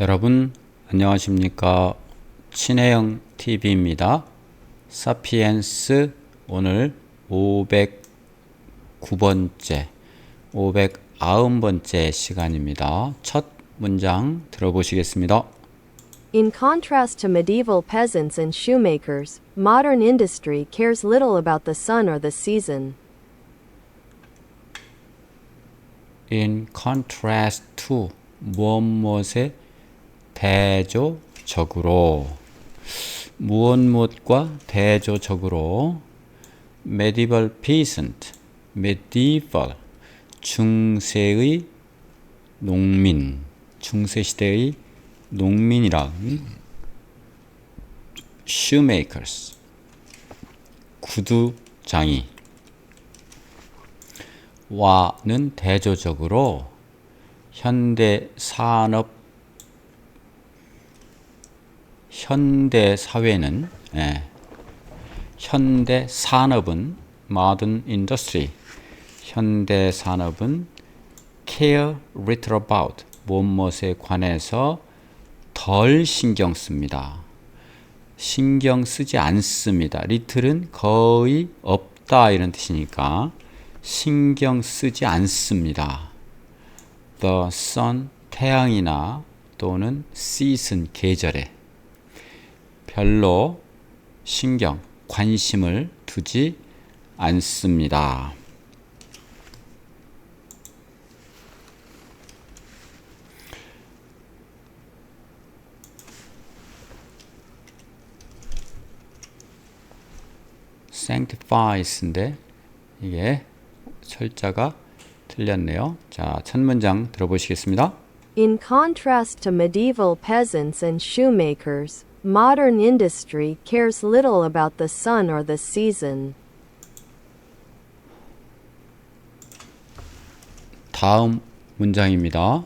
여러분 안녕하십니까? 친해영 TV입니다. 사피엔스 오늘 509번째 590번째 시간입니다. 첫 문장 들어보시겠습니다. In contrast to medieval peasants and shoemakers, modern industry cares little about the sun or the season. In contrast to 무엇에 대조적으로 무엇과 대조적으로 medieval peasant medieval 중세의 농민 중세시대의 농민이랑 shoemakers 구두장이 와는 대조적으로 현대 사회는 현대 산업은 modern industry 현대 산업은 care little about 무엇에 관해서 덜 신경 씁니다. 신경 쓰지 않습니다. little은 거의 없다 이런 뜻이니까 신경 쓰지 않습니다. The sun 태양이나 또는 season 계절에 별로 신경, 관심을 두지 않습니다. sanctifies인데 이게 철자가 틀렸네요. 자, 첫 문장 들어보시겠습니다. In contrast to medieval peasants and shoemakers, modern industry cares little about the sun or the season. 다음 문장입니다.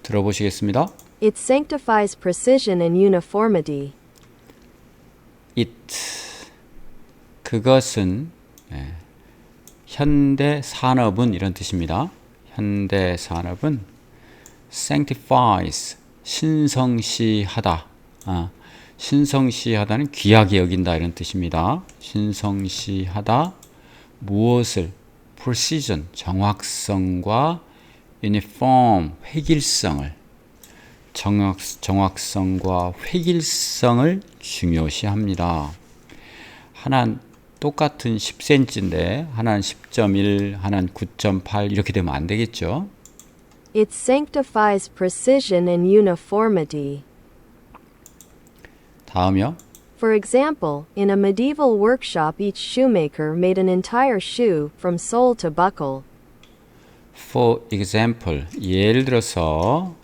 들어보시겠습니다. It sanctifies precision and uniformity. It 그것은 현대 산업은 이런 뜻입니다. 현대 산업은 sanctifies 신성시하다. 신성시하다는 귀하게 여긴다 이런 뜻입니다. 신성시하다 무엇을 precision 정확성과 uniform 획일성을 정확성과 획일성을 중요시합니다. 하나는 똑같은 10cm인데 하나는 10.1, 하나는 9.8 이렇게 되면 안 되겠죠. It sanctifies precision and uniformity. 다음이요. For example, in a medieval workshop each shoemaker made an entire shoe from sole to buckle. For example, 예를 들어서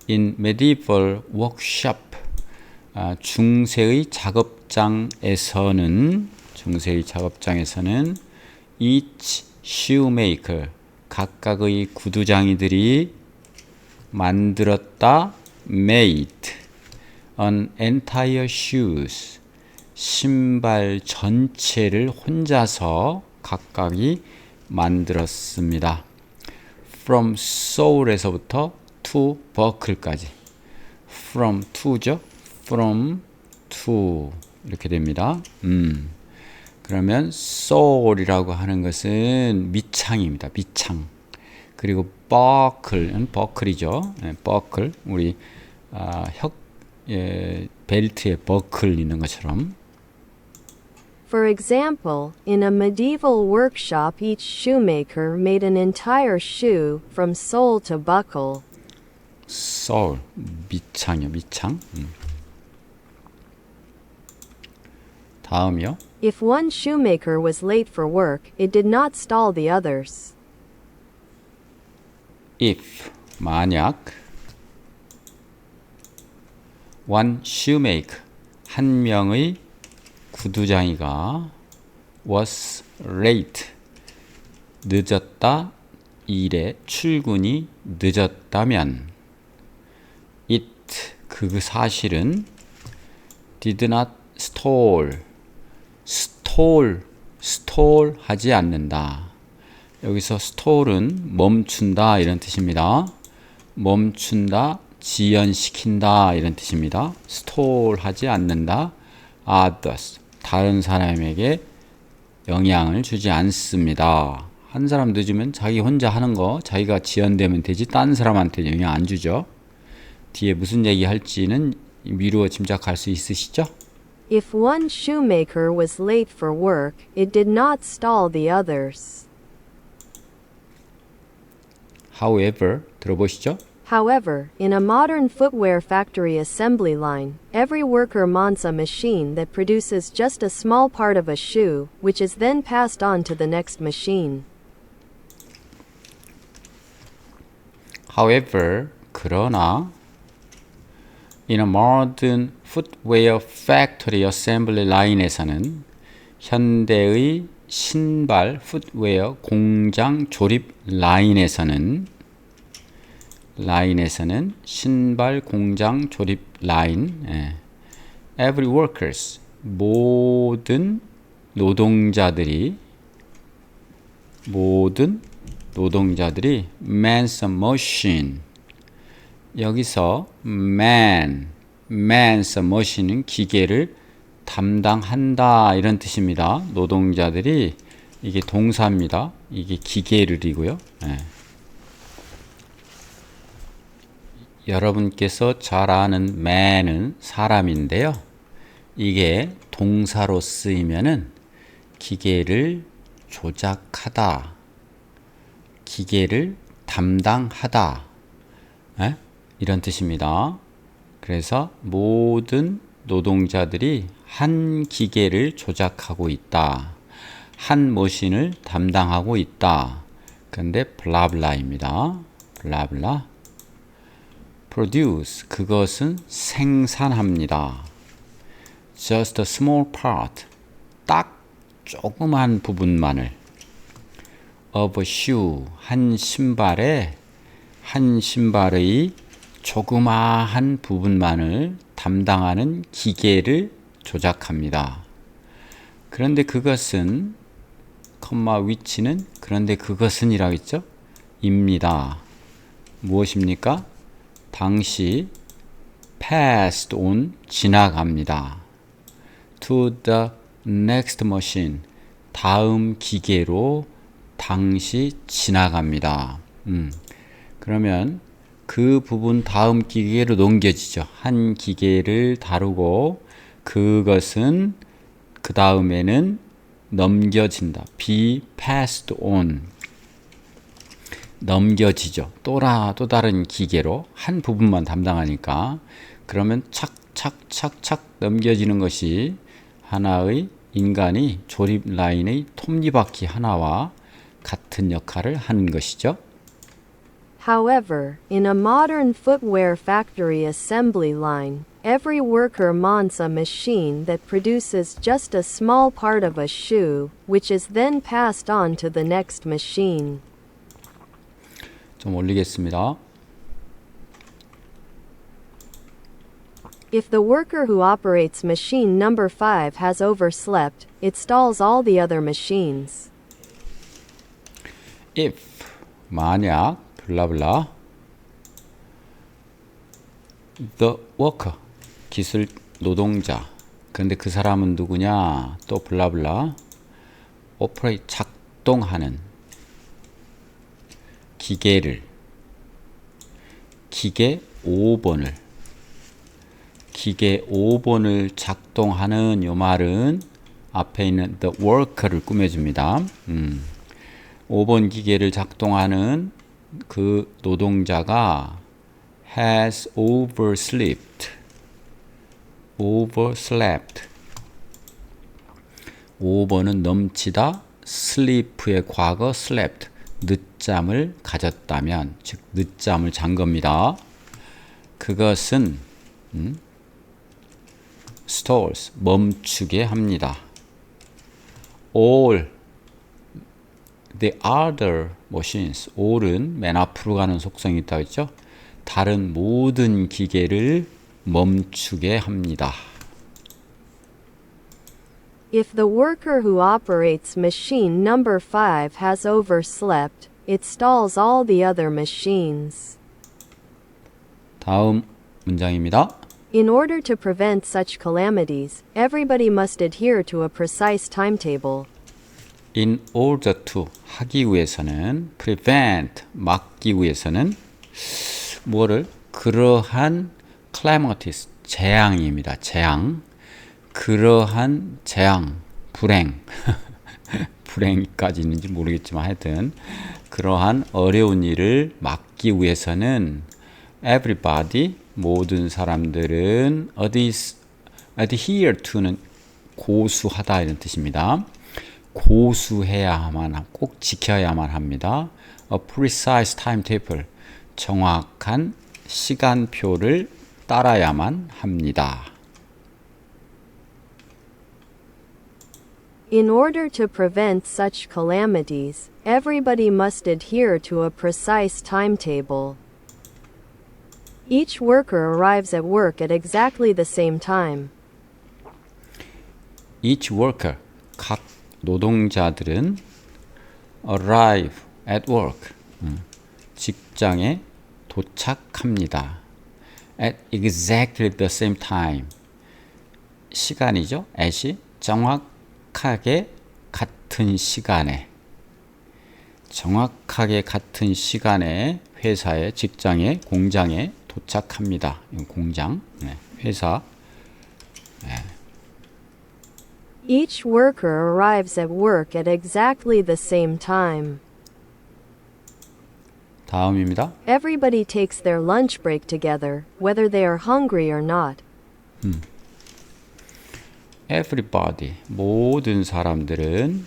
in medieval workshop 중세의 작업장에서는 each shoemaker 각각의 구두장이들이 만들었다 made an entire shoes 신발 전체를 혼자서 각각이 만들었습니다. From sole에서부터 to buckle까지 from to죠. from to 이렇게 됩니다. 그러면 sole이라고 하는 것은 밑창입니다. 밑창. 그리고 buckle은 buckle이죠. buckle 우리 벨트에 버클 있는 것처럼. For example, in a medieval workshop each shoemaker made an entire shoe from sole to buckle. sole 밑창이요. 밑창. 다음이요. If one shoemaker was late for work, it did not stall the others. if 만약 one shoemaker 한 명의 구두장이가 was late 늦었다 일에 출근이 늦었다면 it 그 사실은 did not stall 하지 않는다. 여기서 stall은 멈춘다 이런 뜻입니다. 멈춘다, 지연시킨다 이런 뜻입니다. stall 하지 않는다. others 다른 사람에게 영향을 주지 않습니다. 한 사람 늦으면 자기 혼자 하는 거 자기가 지연되면 되지 딴 사람한테 영향 안 주죠. 뒤에 무슨 얘기 할지는 미루어 짐작할 수 있으시죠? If one shoemaker was late for work, it did not stall the others. However, 들어보시죠. However, in a modern footwear factory assembly line, every worker monts a machine that produces just a small part of a shoe, which is then passed on to the next machine. However, 그러나 in a modern footwear factory assembly line에서는 현대의 신발 footwear 공장 조립 라인에서는 신발 공장 조립 라인 every workers 모든 노동자들이 mans a machine 여기서 mans a machine은 기계를 담당한다 이런 뜻입니다. 노동자들이 이게 동사입니다. 이게 기계를이고요. 여러분께서 잘 아는 man은 사람인데요. 이게 동사로 쓰이면은 기계를 조작하다, 기계를 담당하다 이런 뜻입니다. 그래서 모든 노동자들이 한 기계를 조작하고 있다. 한 머신을 담당하고 있다. 근데 블라블라입니다. 블라블라. produce 그것은 생산합니다. just a small part 딱 조그만 부분만을 of a shoe 한 신발의 조그마한 부분만을 담당하는 기계를 조작합니다. 그런데 그것은 위치는 그런데 그것은이라고 했죠? 입니다. 무엇입니까? 당시 passed on 지나갑니다. to the next machine 다음 기계로 당시 지나갑니다. 그러면 그 부분 다음 기계로 넘겨지죠. 한 기계를 다루고 그것은 그 다음에는 넘겨진다. be passed on 넘겨지죠. 또 다른 기계로 한 부분만 담당하니까 그러면 착착착착 넘겨지는 것이 하나의 인간이 조립 라인의 톱니바퀴 하나와 같은 역할을 하는 것이죠. However, in a modern footwear factory assembly line, every worker monts a machine that produces just a small part of a shoe, which is then passed on to the next machine. 좀 올리겠습니다. If the worker who operates machine number 5 has overslept, it stalls all the other machines. If 만약 블라블라 the worker 기술 노동자 그런데 그 사람은 누구냐 또 블라블라 operate 작동하는 기계 5번을 작동하는 요 말은 앞에 있는 the worker를 꾸며줍니다. 5번 기계를 작동하는 그 노동자가 has overslept 5번은 넘치다 sleep의 과거 slept 늦잠을 가졌다면 즉 늦잠을 잔 겁니다. 그것은 stalls 멈추게 합니다. all the other machines all은 맨 앞으로 가는 속성이 있다고 했죠. 다른 모든 기계를 멈추게 합니다. If the worker who operates machine number 5 has overslept, it stalls all the other machines. 다음 문장입니다. In order to prevent such calamities, everybody must adhere to a precise timetable. In order to 하기 위해서는 prevent 막기 위해서는 뭐를 그러한 calamities 재앙입니다. 재앙 그러한 재앙 불행 불행까지 있는지 모르겠지만 하여튼 그러한 어려운 일을 막기 위해서는 everybody 모든 사람들은 adhere to는 고수하다 이런 뜻입니다. 고수해야만 꼭 지켜야만 합니다. A precise timetable 정확한 시간표를 따라야만 합니다. In order to prevent such calamities, everybody must adhere to a precise timetable. Each worker arrives at work at exactly the same time. Each worker 각 노동자들은 arrive at work 직장에 도착합니다. At exactly the same time 시간이죠. at이 정확하게 같은 시간에 정확하게 같은 시간에 회사에 직장에 공장에 도착합니다. 공장 회사 Each worker arrives at work at exactly the same time. 다음입니다. Everybody takes their lunch break together, whether they are hungry or not. Everybody 모든 사람들은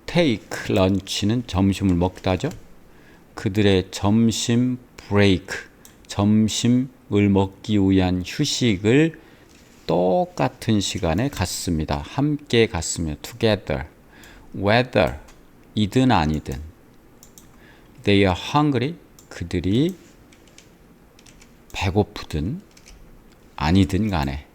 take lunch는 점심을 먹다죠. 그들의 점심 브레이크 점심을 먹기 위한 휴식을 똑같은 시간에 갖습니다. 함께 갖습니다. Together. Whether 이든 아니든 They are hungry. 그들이 배고프든 아니든 간에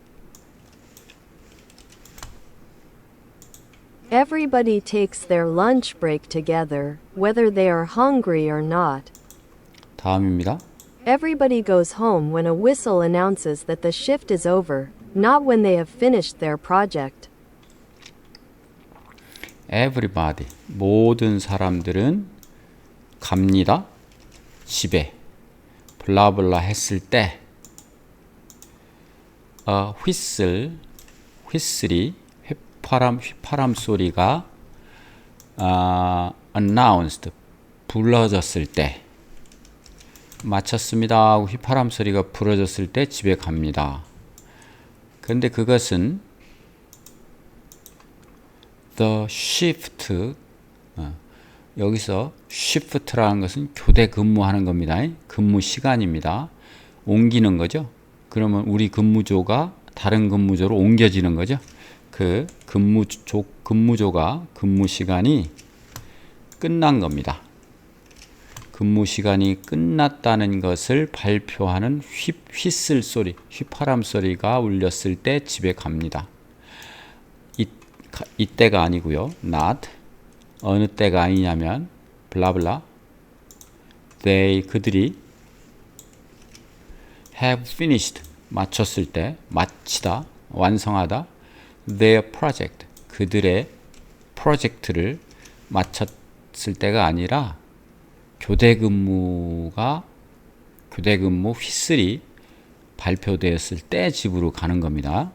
Everybody takes their lunch break together, whether they are hungry or not. 다음입니다. Everybody goes home when a whistle announces that the shift is over, not when they have finished their project. Everybody 모든 사람들은 갑니다. 집에 블라블라 했을 때 휘슬이 휘파람 소리가 announced 불러졌을 때 마쳤습니다 하고 휘파람 소리가 불어졌을 때 집에 갑니다. 그런데 그것은 the shift 여기서 shift라는 것은 교대 근무하는 겁니다. 근무 시간입니다. 옮기는 거죠. 그러면 우리 근무조가 다른 근무조로 옮겨지는 거죠. 그 근무조가 근무 시간이 끝난 겁니다. 근무 시간이 끝났다는 것을 발표하는 휘슬 소리, 휘파람 소리가 울렸을 때 집에 갑니다. 이때가 아니고요. not 어느 때가 아니냐면 블라블라 그들이 have finished 마쳤을 때 마치다 완성하다 their project 그들의 프로젝트를 마쳤을 때가 아니라 교대 근무 휘슬이 발표되었을 때 집으로 가는 겁니다.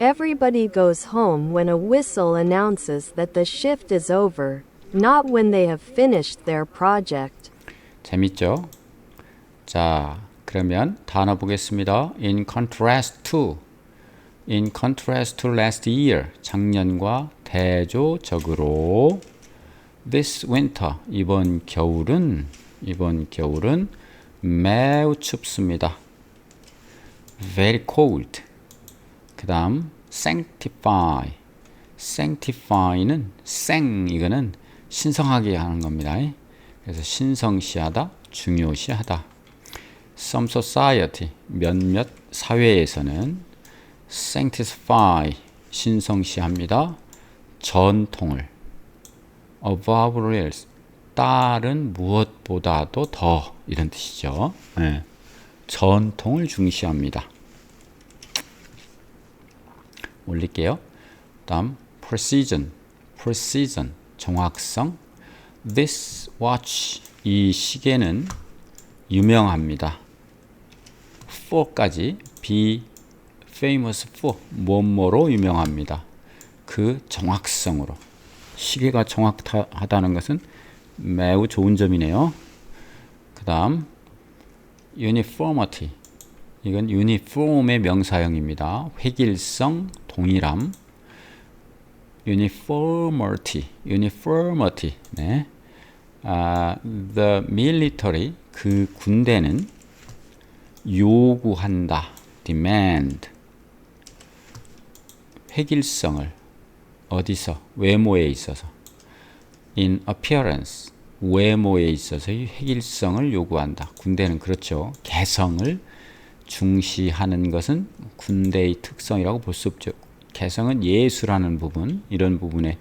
Everybody goes home when a whistle announces that the shift is over, not when they have finished their project. 재밌죠? 자, 그러면 단어 보겠습니다. In contrast to last year, 작년과 대조적으로 this winter, 이번 겨울은 매우 춥습니다. very cold. 그 다음 sanctify는 이거는 신성하게 하는 겁니다. 그래서 신성시하다, 중요시하다. Some society, 몇몇 사회에서는 sanctify, 신성시합니다. 전통을 above rules, 딸은 무엇보다도 더 이런 뜻이죠. 예. 전통을 중시합니다. 올릴게요. 다음 precision, 정확성. This watch, 이 시계는 유명합니다. for까지 be famous for, 뭐뭐로 유명합니다. 그 정확성으로. 시계가 정확하다는 것은 매우 좋은 점이네요. 그 다음 uniformity, 이건 uniform의 명사형입니다. 획일성, 동일함. uniformity. 네. The military, 그 군대는 요구한다. demand. 획일성을 어디서? 외모에 있어서. in appearance, 외모에 있어서의 획일성을 요구한다. 군대는 그렇죠. 개성을 중시하는 것은 군대의 특성이라고 볼 수 없죠. 개성은 예술하는 부분, 이런 부분의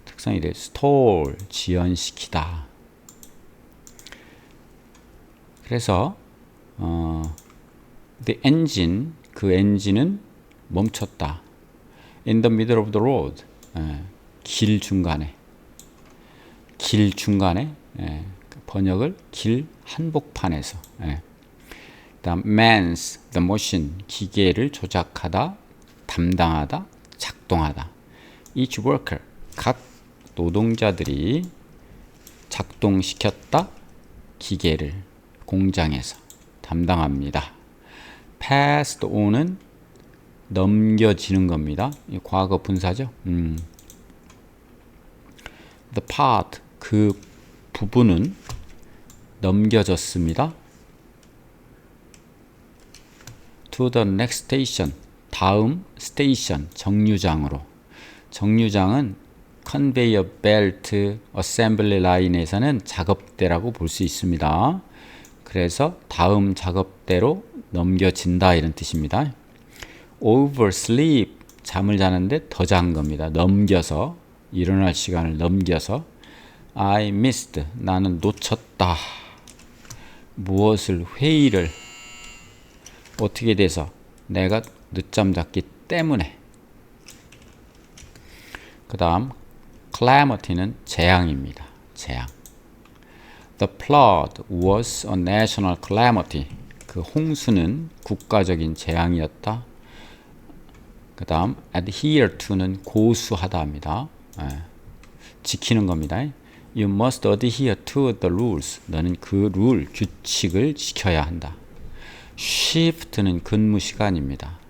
특성이 돼. stall, 지연시키다. 그래서 the engine, 그 엔진은 멈췄다. in the middle of the road, 길 중간에. 번역을 길 한복판에서. 그다음 man's the machine, 기계를 조작하다, 담당하다, 작동하다. each worker, 각 노동자들이 작동시켰다, 기계를 공장에서 담당합니다. passed on은 넘겨지는 겁니다. 과거 분사죠. the part, 그 부분은 넘겨졌습니다. to the next station, 다음 스테이션, 정류장으로. 정류장은 conveyor belt assembly line에서는 작업대라고 볼 수 있습니다. 그래서 다음 작업대로 넘겨진다, 이런 뜻입니다. oversleep, 잠을 자는데 더 잔 겁니다. 넘겨서, 일어날 시간을 넘겨서. I missed, 나는 놓쳤다. 무엇을? 회의를. 어떻게 돼서? 내가 늦잠 잤기 때문에. 그 다음 calamity는 재앙입니다. 재앙. The flood was a national calamity. 그 홍수는 국가적인 재앙이었다. 그 다음 adhere to는 고수하다 합니다. 지키는 겁니다. You must adhere to the rules. 너는 그 룰, 규칙을 지켜야 한다. shift는 근무 시간입니다.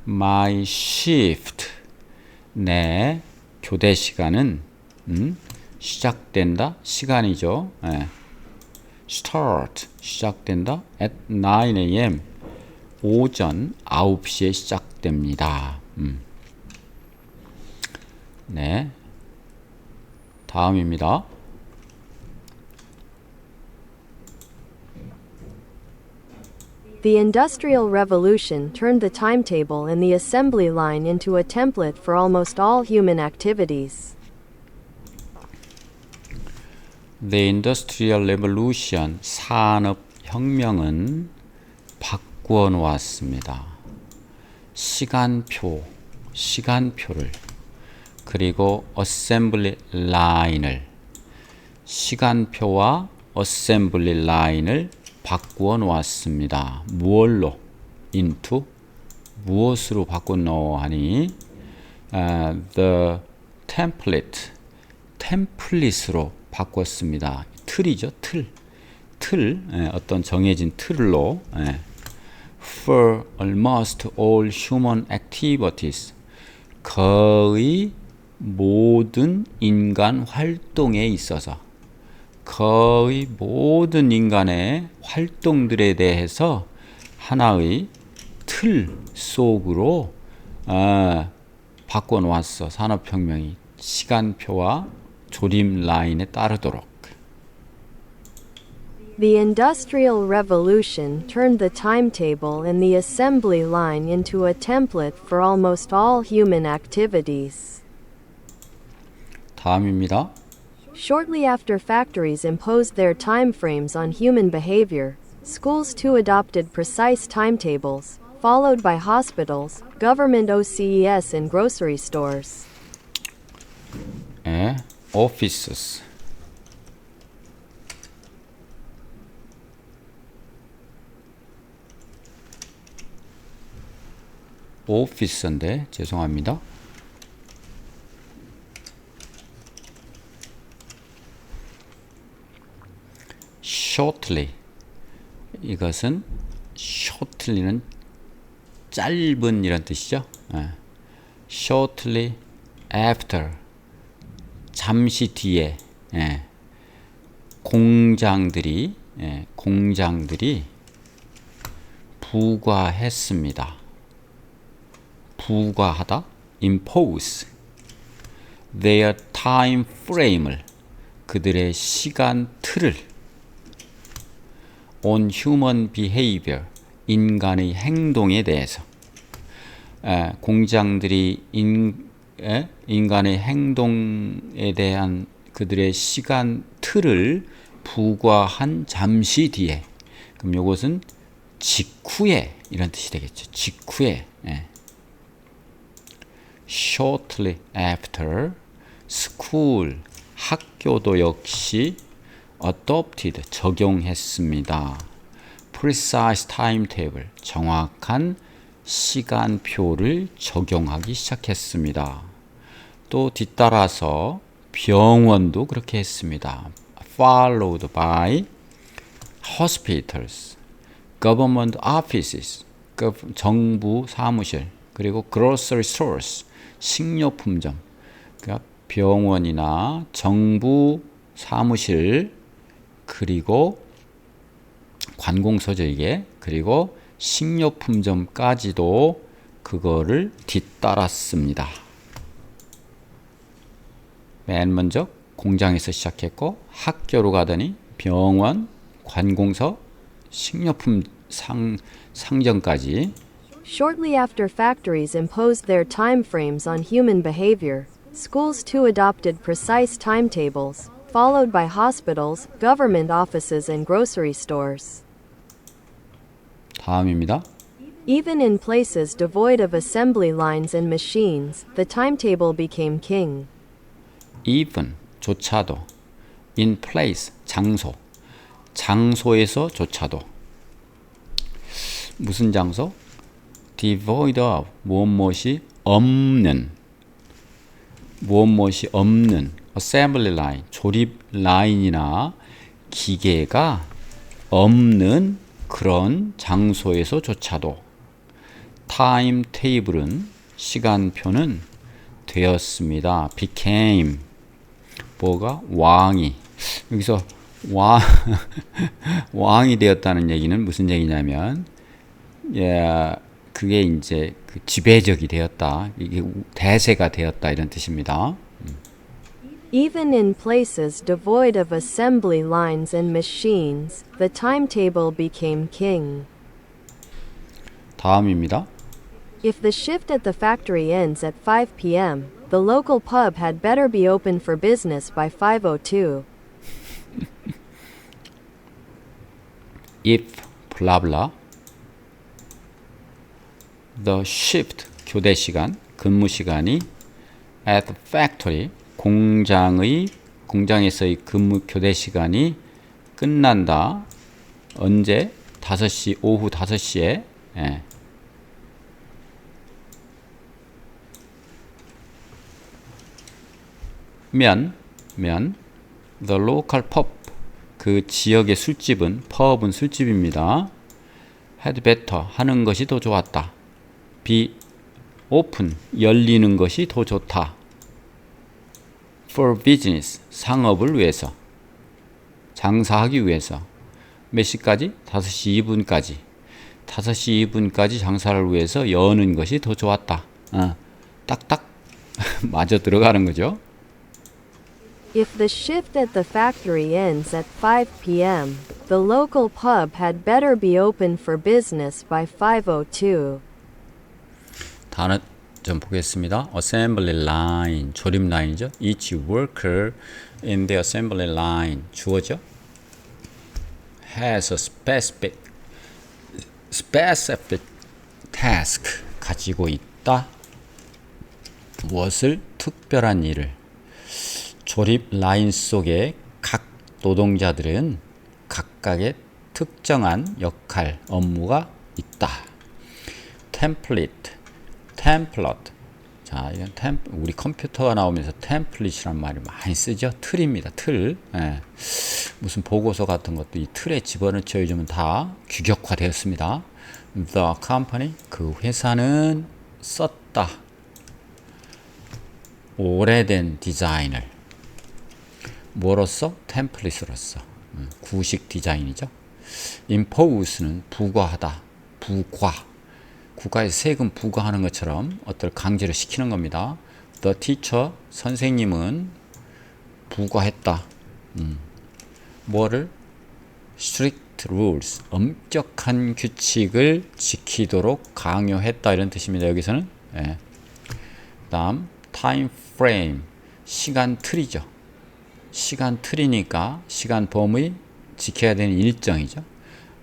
My shift, 내 교대 시간은 시작된다. 시간이죠. start, 시작된다. at 9 a.m. 오전 9시에 시작됩니다. 네. 다음입니다. The Industrial Revolution turned the timetable and the assembly line into a template for almost all human activities. The Industrial Revolution, 산업혁명은 바꾸어 놓았습니다. 시간표를, 그리고 assembly line을, 시간표와 assembly line을 바꾸어 놓았습니다. 무엇로? into, 무엇으로 바꾸어 놓으하니? The template, 템플릿으로 바꿨습니다. 틀이죠, 틀. 어떤 정해진 틀로. For almost all human activities, 거의 모든 인간 활동에 있어서, 거의 모든 인간의 활동들에 대해서 하나의 틀 속으로 바꿔놓았어. 산업혁명이 시간표와 조림 라인에 따르도록. The Industrial Revolution turned the timetable and the assembly line into a template for almost all human activities. 다음입니다. Shortly after factories imposed their time frames on human behavior, schools too adopted precise timetables, followed by hospitals, government OCES and grocery stores. 예, offices. 오피스인데 죄송합니다. shortly 이것은 shortly는 짧은 이런 뜻이죠. 예. shortly after 잠시 뒤에 예. 공장들이 부과했습니다. 부과하다 impose their time frame을 그들의 시간 틀을 on human behavior 인간의 행동에 대해서 공장들이 인간의 행동에 대한 그들의 시간 틀을 부과한 잠시 뒤에 그럼 이것은 직후에 이런 뜻이 되겠죠. 직후에 shortly after school 학교도 역시 adopted 적용했습니다. precise timetable 정확한 시간표를 적용하기 시작했습니다. 또 뒤따라서 병원도 그렇게 했습니다. followed by hospitals, government offices, 정부 사무실, 그리고 grocery stores, 식료품점. 그러니까 병원이나 정부 사무실, 그리고 관공서죠 이게. 그리고 식료품점까지도 그거를 뒤따랐습니다. 맨 먼저 공장에서 시작했고 학교로 가더니 병원, 관공서, 식료품 상점까지. Shortly after factories imposed their time frames on human behavior, schools too adopted precise timetables, followed by hospitals, government offices, and grocery stores. 다음입니다. Even in places devoid of assembly lines and machines, the timetable became king. even 조차도 in place 장소 장소에서조차도 무슨 장소? devoid of 무엇이 없는 무엇이 없는 assembly line 조립 라인이나 기계가 없는 그런 장소에서조차도 타임테이블은 시간표는 되었습니다. became 뭐가 왕이 여기서 왕이 되었다는 얘기는 무슨 얘기냐면 그게 이제 그 지배적이 되었다. 이게 대세가 되었다 이런 뜻입니다. Even in places devoid of assembly lines and machines, the timetable became king. 다음입니다. If the shift at the factory ends at 5 p.m., the local pub had better be open for business by 5:02. if blah blah the shift 교대 시간 근무 시간이 at the factory 공장에서의 근무 교대 시간이 끝난다. 언제? 5시 오후 5시에 면 the local pub 그 지역의 술집은 pub은 술집입니다. had better 하는 것이 더 좋았다. be open 열리는 것이 더 좋다. for business 상업을 위해서 장사하기 위해서 몇 시까지? 5시 2분까지 5시 2분까지 장사를 위해서 여는 것이 더 좋았다. 딱딱 맞아 들어가는 거죠. If the shift at the factory ends at 5 p.m., the local pub had better be open for business by 5:02. 좀 보겠습니다. assembly line, 조립 라인이죠. Each worker in the assembly line, 주어죠. has a specific task, 가지고 있다. 무엇을? 특별한 일을. 조립 라인 속에 각 노동자들은 각각의 특정한 역할, 업무가 있다. 템플릿, 템플릿. 자, 이건 우리 컴퓨터가 나오면서 템플릿이란 말을 많이 쓰죠. 틀입니다. 틀. 예. 무슨 보고서 같은 것도 이 틀에 집어넣죠. 요즘은 다 규격화되었습니다. The company, 그 회사는 썼다. 오래된 디자인을. 뭐로써? 템플릿으로써. 구식 디자인이죠. impose는 부과하다. 부과. 국가에서 세금 부과하는 것처럼 어떨 강제로 시키는 겁니다. The teacher, 선생님은 부과했다. 뭐를? strict rules, 엄격한 규칙을 지키도록 강요했다. 이런 뜻입니다. 여기서는. 예. 다음 time frame, 시간 틀이죠. 시간 틀이니까 시간 범위 지켜야 되는 일정이죠.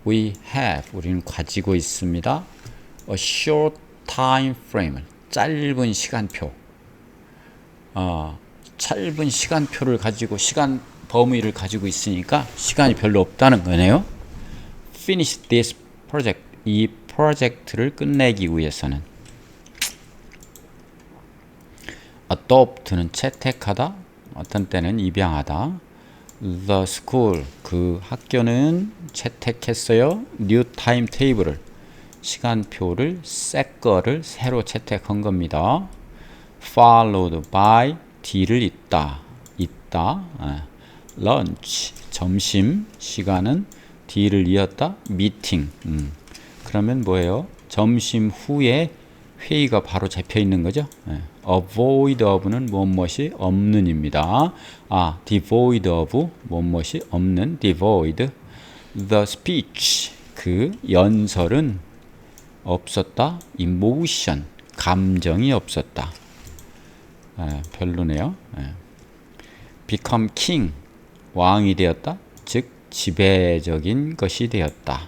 We have, 우리는 가지고 있습니다. A short time frame, 짧은 시간표. 짧은 시간표를 가지고 시간 범위를 가지고 있으니까 시간이 별로 없다는 거네요. Finish this project, 이 프로젝트를 끝내기 위해서는. adopt는 채택하다, 어떤 때는 입양하다. The school, 그 학교는 채택했어요. new timetable을, 시간표를, 새 거를 새로 채택한 겁니다. followed by, 뒤를 잇다. lunch, 점심 시간은 뒤를 이었다. meeting, 그러면 뭐예요? 점심 후에 회의가 바로 잡혀 있는 거죠. avoid of는 무엇이 없는입니다. devoid of 무엇이 없는, devoid. The speech, 그 연설은 없었다. emotion, 감정이 없었다. 별로네요. become king, 왕이 되었다. 즉 지배적인 것이 되었다.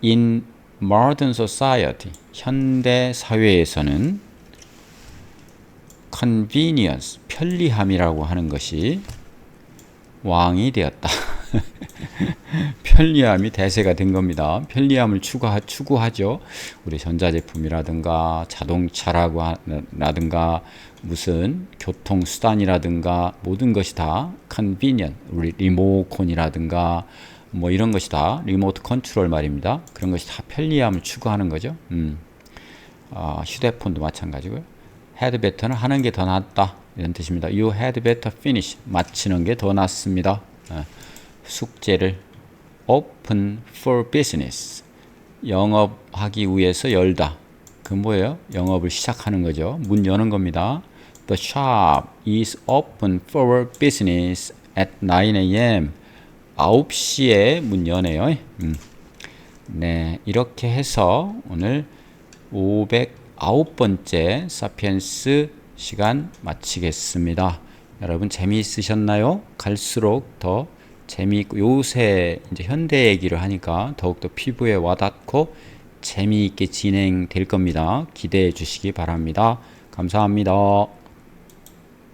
in modern society, 현대 사회에서는 convenience, 편리함이라고 하는 것이 왕이 되었다. 편리함이 대세가 된 겁니다. 편리함을 추구하죠. 우리 전자제품이라든가 자동차라든가 무슨 교통수단이라든가 모든 것이 다 convenient, 리모컨이라든가 뭐 이런 것이 다 리모트 컨트롤 말입니다. 그런 것이 다 편리함을 추구하는 거죠. 휴대폰도 마찬가지고요. had better는 하는 게 더 낫다. 이런 뜻입니다. You had better finish, 마치는 게 더 낫습니다. 숙제를 open for business, 영업하기 위해서 열다. 그 뭐예요? 영업을 시작하는 거죠. 문 여는 겁니다. The shop is open for business at 9 a.m. 9시에 문 여네요. 네, 이렇게 해서 오늘 509번째 사피엔스 시간 마치겠습니다. 여러분 재미있으셨나요? 갈수록 더 재미있고, 요새 이제 현대 얘기를 하니까 더욱더 피부에 와닿고 재미있게 진행될 겁니다. 기대해 주시기 바랍니다. 감사합니다.